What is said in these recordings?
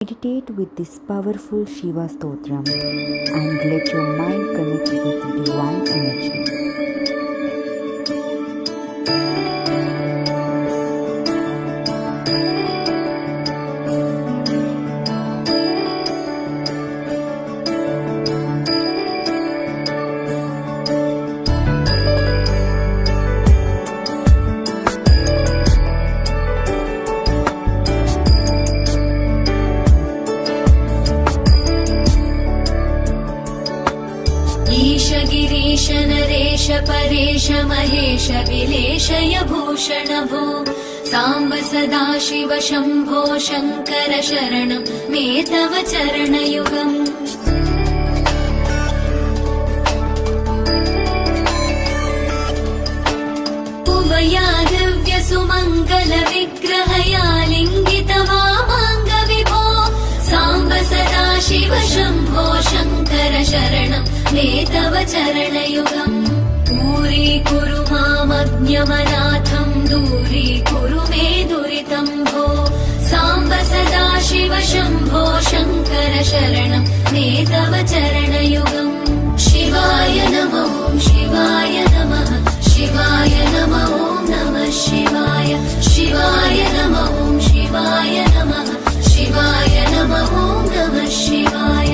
Meditate with this powerful Shiva Stotram and let your mind connect with divine energy. गिरीश नरेश परेश महेश विलेशय भूषण भो साम्ब सदा शिव शम्भो शङ्कर शरणं मे तव चरणयुगम् उमया दिव्य सुमङ्गल विग्रहया लिङ्गित वामाङ्ग विभो साम्ब सदा शिव शम्भो शङ्कर शरणं मे तव चरणयुगम् दूरीकुरु मामज्ञमनाथम् दूरीकुरु मे दुरितम् भो साम्ब सदा शिव शम्भो शङ्कर शरणं मे तव चरणयुगम् शिवाय नमः शिवाय नमः शिवाय नमः नमः शिवाय शिवाय नमः शिवाय नमः शिवाय नमः नमः शिवाय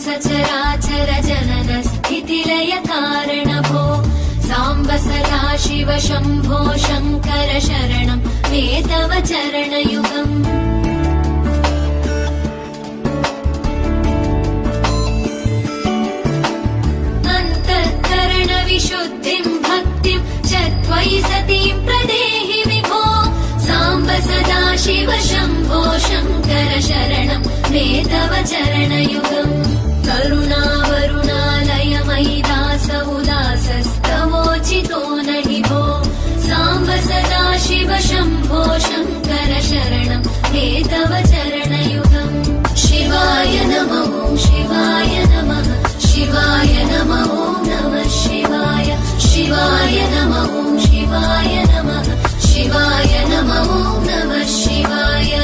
सचराचर जनन स्थितिलय कारण भो साम्ब सदा शिव शम्भो शङ्कर शरणं मे तव चरणयुगम् अन्तःकरण विशुद्धिं भक्तिं च त्वयि सतीं प्रदेहि विभो साम्ब सदा शिव शम्भो शङ्कर शरणं मे तव चरणयुगम् करुणावरुणालय मयि दास उदासस्तवोचितो नहि भो साम्ब सदा शिव शम्भो शङ्कर शरणं मे तव चरणयुगम् शिवाय नमः शिवाय नमः शिवाय नमः नमः शिवाय शिवाय नमः शिवाय नमः शिवाय नमः नमः शिवाय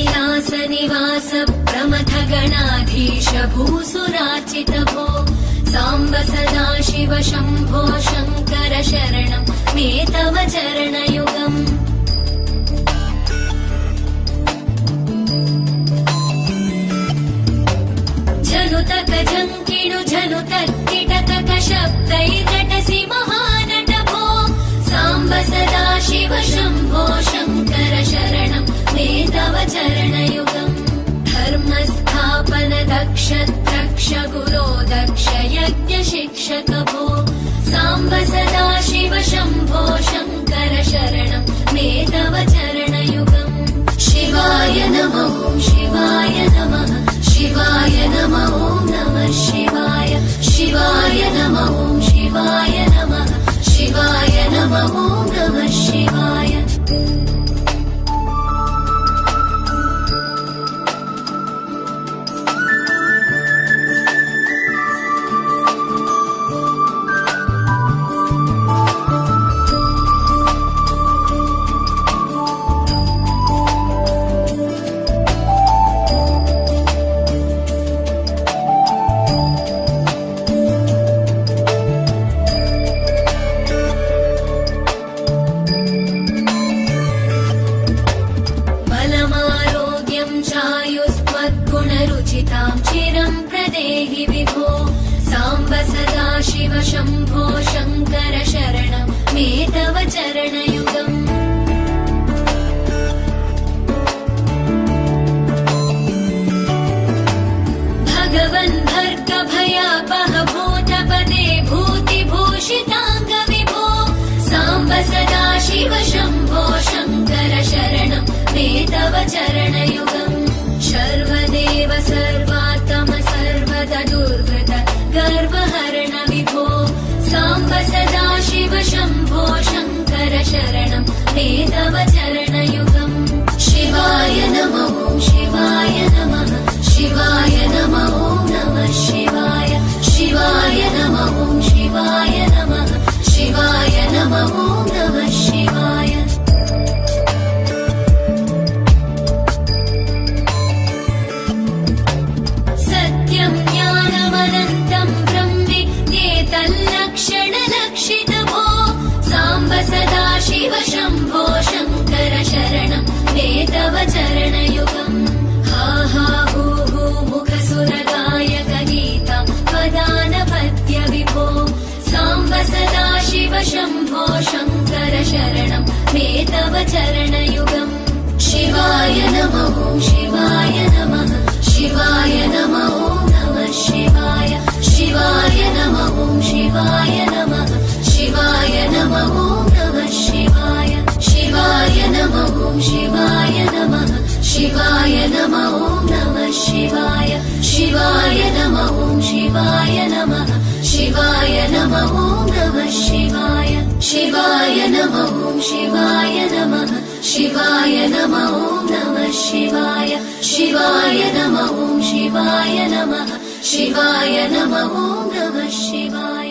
कैलासनिवास प्रमथ गणाधीश भूसुरार्चित भो साम्ब सदा शिव शम्भो शङ्कर शरणं मे तव चरणयुगम् जनुतक जङ्किणु जनुतक किटतक शब्दैर्नटसि महानट भो साम्ब सदा शिव शम्भो शङ्कर शरणं मे तव चरणयुगम् धर्मस्थापन दक्ष द्रक्ष गुरो दक्ष यज्ञ शिक्षक भो साम्ब सदा शिव शम्भो शङ्कर शरणं मे तव चरणयुगम् शिवाय नमः शिवाय नमः शिवाय नमः नमः शिवाय शिवाय नमः शिवाय नमः शिवाय नमः नमः शिवाय पूजितां चिरं प्रदेहि विभो साम्ब सदा शिव शम्भो शङ्कर शरणं मे तव चरणयुगम् भगवन् भर्गभयापह भूतपदे भूतिभूषिताङ्ग विभो साम्ब सदा शिव शम्भो शङ्कर शरणं मे तव चरणयुगम् सर्वदेव सर्वात्म सर्वदा दुर्वृत गर्वहरण विभो साम्ब सदा शिव शम्भो शङ्कर शरणं मे तव चरणयुगम् शिवाय नमः शिवाय नमः शिवाय नमः नमः शिवाय शिवाय नमः शिवाय नमः शिवाय नमः नमः शिवाय सत्यं ज्ञानमनन्तं ब्रह्मेतल्लक्षणलक्षितभो साम्ब सदा शिव शम्भो शङ्कर शरणं मे तव चरणयुगम् हा हा हू हू मुखसुरगायक गीतं वदानपद्य विभो साम्ब सदा शिव शम्भो शङ्कर शरणं मे तव चरणयुगम् शिवाय नमः शिवाय नमः शिवाय नमः नमः शिवाय शिवाय नमः शिवाय नमः शिवाय नमः नमः शिवाय शिवाय नमः शिवाय नमः शिवाय नमः नमः शिवाय शिवाय नमः शिवाय नमः शिवाय नमः नमः शिवाय शिवाय नमः शिवाय नमः शिवाय नमः नमः शिवाय शिवाय नमः शिवाय नमः शिवाय नमः नमः शिवाय